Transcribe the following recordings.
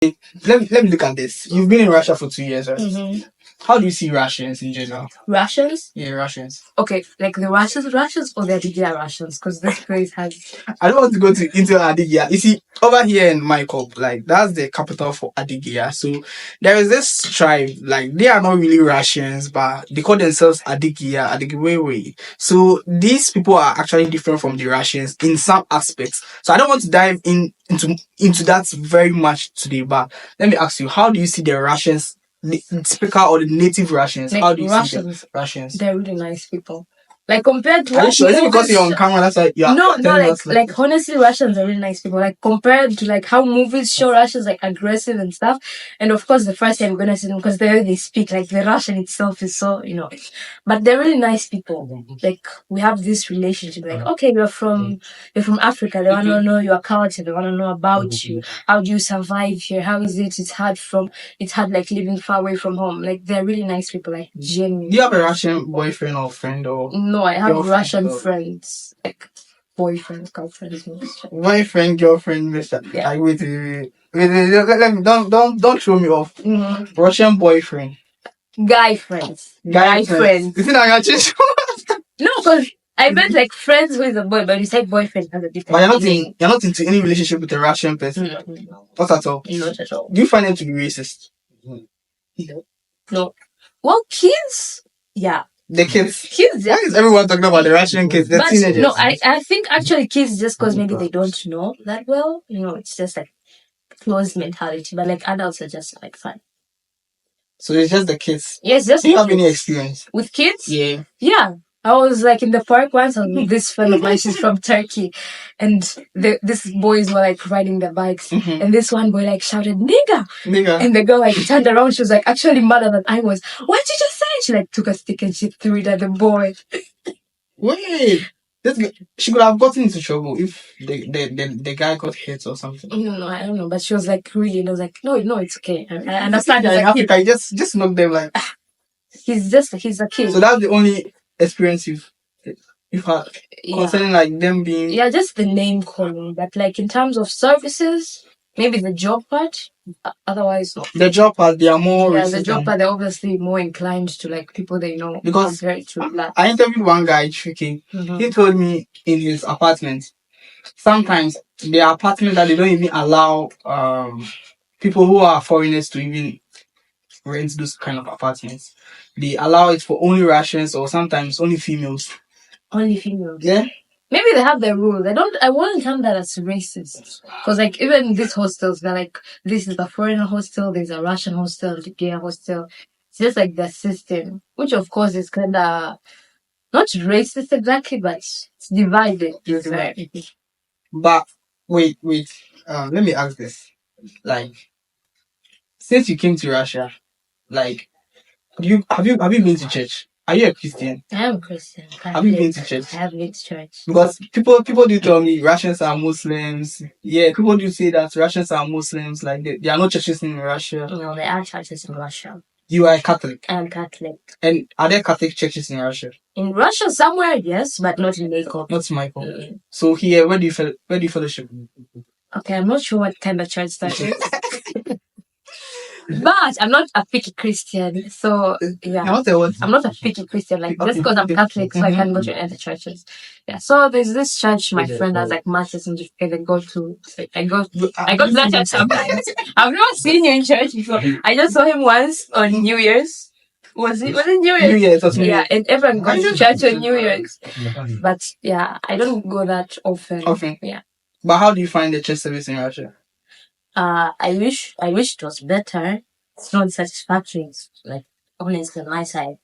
let me look at this. You've been in Russia for 2 years, right? Mm-hmm. How do you see Russians in general? Russians? Yeah, Russians. Okay, like the Russians or the Adigia Russians? Because this place has. I don't want to go into Adigia. You see, over here in Michael, like that's the capital for Adigia. So there is this tribe, like they are not really Russians, but they call themselves Adigia, Adigwewe. So these people are actually different from the Russians in some aspects. So I don't want to dive into that very much today, but let me ask you, how do you see the Russians, the speaker or the native Russians? Like How do you see Russians, them? Russians. they're really nice people. Like compared to Are you what sure? Is it because movies you're on camera? That's why you're No, telling us like honestly, Russians are really nice people. Like compared to like how movies show Russians like aggressive and stuff. And of course, the first time I'm gonna see them because the way they speak, like the Russian itself is so but they're really nice people. Like we have this relationship. Like okay, you're from Africa. They wanna know your culture. They wanna know about you. How do you survive here? How is it? It's hard like living far away from home. Like they're really nice people. Like genuine. Do you have a Russian boyfriend or friend or? No, I have girlfriend Russian or- friends. Like boyfriend, girlfriend. Boyfriend, girlfriend, Mister. Yeah. I wait. Let me don't throw me off. Mm-hmm. Russian boyfriend, Guy friends. guy friends. You see now you're changing. No, because I meant like friends with a boy, but you said boyfriend has a different. But you're not into any relationship with a Russian person. Not at all. Not at all. Do you find them to be racist? No. Well, kids. Yeah. The kids. Kids. Yeah. Why is everyone talking about the Russian kids? The But teenagers. no, I think actually kids just because maybe they don't know that well. It's just like closed mentality. But like adults are just like fun. So it's just the kids. Yes, just Do you the have kids. any experience With kids? Yeah. Yeah. I was like in the park once and this friend of mine, she's from Turkey, and these boys were like riding their bikes, Mhm. and this one boy like shouted nigga, Nigga. and the girl like turned around, she was like actually madder than I was. What did you say? She like took a stick and she threw it at the boy. Wait. She could have gotten into trouble if the guy got hit or something. No, I don't know, but she was like really, and I was like, no, it's okay. I understand. Yeah, in Like, Africa, you just knock them like. he's a kid. So that's the only experience you've had concerning like them being. Yeah, just the name calling, but like in terms of services, maybe the job part. Otherwise, no. The job part, they are more. Yeah, the job part, they're obviously more inclined to like people they know because compared to black. I interviewed one guy, Tricky. Mm-hmm. He told me in his apartment, sometimes there are apartments that they don't even allow people who are foreigners to even rent those kind of apartments. They allow it for only Russians or sometimes only females. Only females. Yeah. Maybe they have their rules. I wouldn't count that as racist. Because like even these hostels, they're like, this is a foreigner hostel, there's a Russian hostel, a gay hostel. It's just like the system, which of course is kind of not racist exactly, but it's divided. But wait. Let me ask this. Like, since you came to Russia, like, have you been to church? Are you a Christian? I am a Christian. Have you been to church? I have been to church. Because people do tell me Russians are Muslims. Yeah, people do say that Russians are Muslims. Like there are no churches in Russia. No, there are churches in Russia. You are a Catholic. I am Catholic. And are there Catholic churches in Russia? In Russia, somewhere, yes, but not in Michael. Not in Michael. Mm-hmm. So here, where do you fellowship? Okay, I'm not sure what kind of church that is. But I'm not a picky Christian, so yeah. I'm not a picky Christian, like just because I'm Catholic, so I can't go to any churches. Yeah, so there's this church my friend has like masses and they go to. I go to that church sometimes. I've never seen you in church before. I just saw him once on New Year's. Was it New Year's? New Year's, yeah, and everyone goes to church on New Year's. But yeah, I don't go that often. Often. Yeah. But how do you find the church service in Russia? I wish it was better. It's not satisfactory. It's like honestly on my side,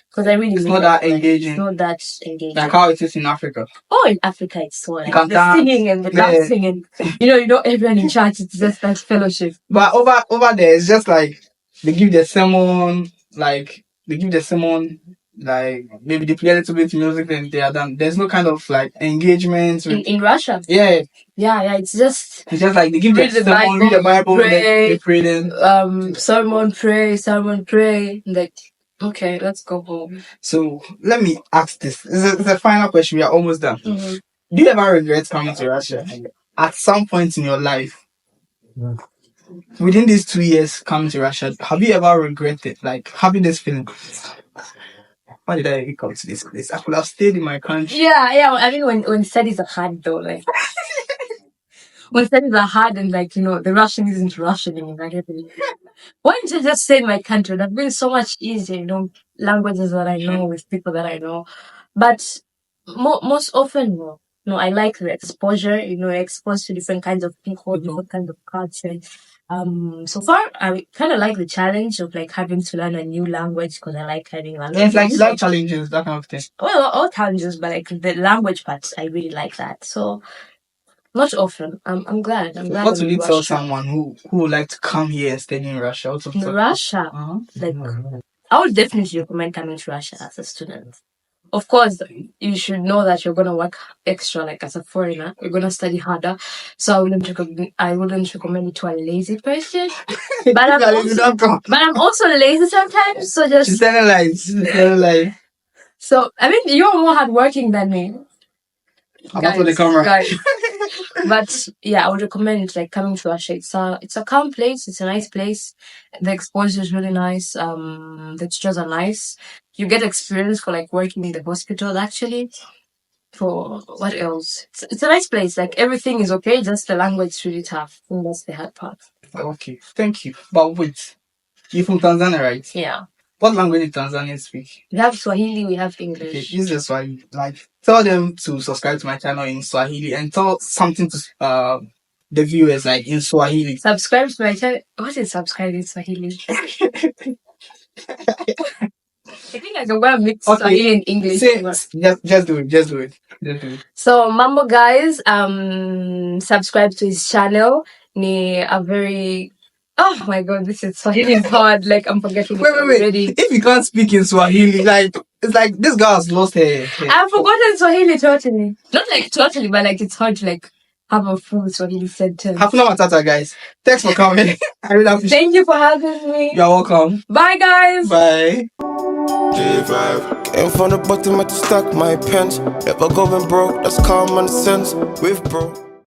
because I really it's not that engaging. It's not that engaging. Like how it is in Africa. Oh, in Africa it's so like the dance, singing and the dancing and you know everyone in church. It's just like fellowship. But over there, it's just like they give the sermon, like maybe they play a little bit of music and they are done. There's no kind of like engagement in Russia. Yeah. It's just like they give the sermon, read the Bible, pray, they pray then. sermon, pray. Like, okay, let's go home. So let me ask this. It's the final question. We are almost done. Mm-hmm. Do you ever regret coming to Russia at some point in your life? within these 2 years coming to Russia, have you ever regretted, like, having this feeling? Why did I even come to this place? I could have stayed in my country. Yeah. I mean, when studies are hard though, like when studies are hard and like the Russian isn't Russianing, like everything. Why don't you just stay in my country? That'd been so much easier, languages that I know with people that I know. But most often, no. No, I like the exposure, exposed to different kinds of people, different kinds of cultures. So far, I kind of like the challenge of like having to learn a new language because I like learning Yeah, languages. it's like you like challenges, that kind of thing. Well, all challenges, but like the language part, I really like that. So not often. I'm glad. I'm glad. What I'm would in you tell Russia. someone who would like to come here and study in Russia? What would you In tell- Russia, Uh-huh. like I would definitely recommend coming to Russia as a student. Of course, you should know that you're gonna work extra, like as a foreigner. You're gonna study harder. So I wouldn't recommend it to a lazy person. But I'm also lazy sometimes. So just She's telling lies. She's telling lies. so I mean you're more hardworking than me. I'm not on the camera. Guys. But yeah, I would recommend like coming to Russia. It's a calm place. It's a nice place. The exposure is really nice. The teachers are nice. You get experience for like working in the hospital actually. For what else? It's a nice place. Like everything is okay. Just the language is really tough. And that's the hard part. Okay, thank you. But wait, you're from Tanzania, right? Yeah. What language did Tanzanians speak? We have Swahili. We have Okay, English. use the Swahili. Like, tell them to subscribe to my channel in Swahili and tell something to the viewers like in Swahili. Subscribe to my channel. What is subscribe in Swahili? I think I can go and mix Swahili and English. Just do it. So Mambo guys, subscribe to his channel. Ni a very oh my god, this is Swahili is hard. Like I'm forgetting. Wait. Already. If you can't speak in Swahili, like it's like this girl has lost her. I've forgotten Swahili totally. Not like totally, but like it's hard to like have a full Swahili sentence. Hakuna Matata, guys. Thanks for coming. I really appreciate. Thank you for having me. You're welcome. Bye guys. Bye. J5 came from the bottom, I had to stack my pens. Never going broke, that's common sense. With bro.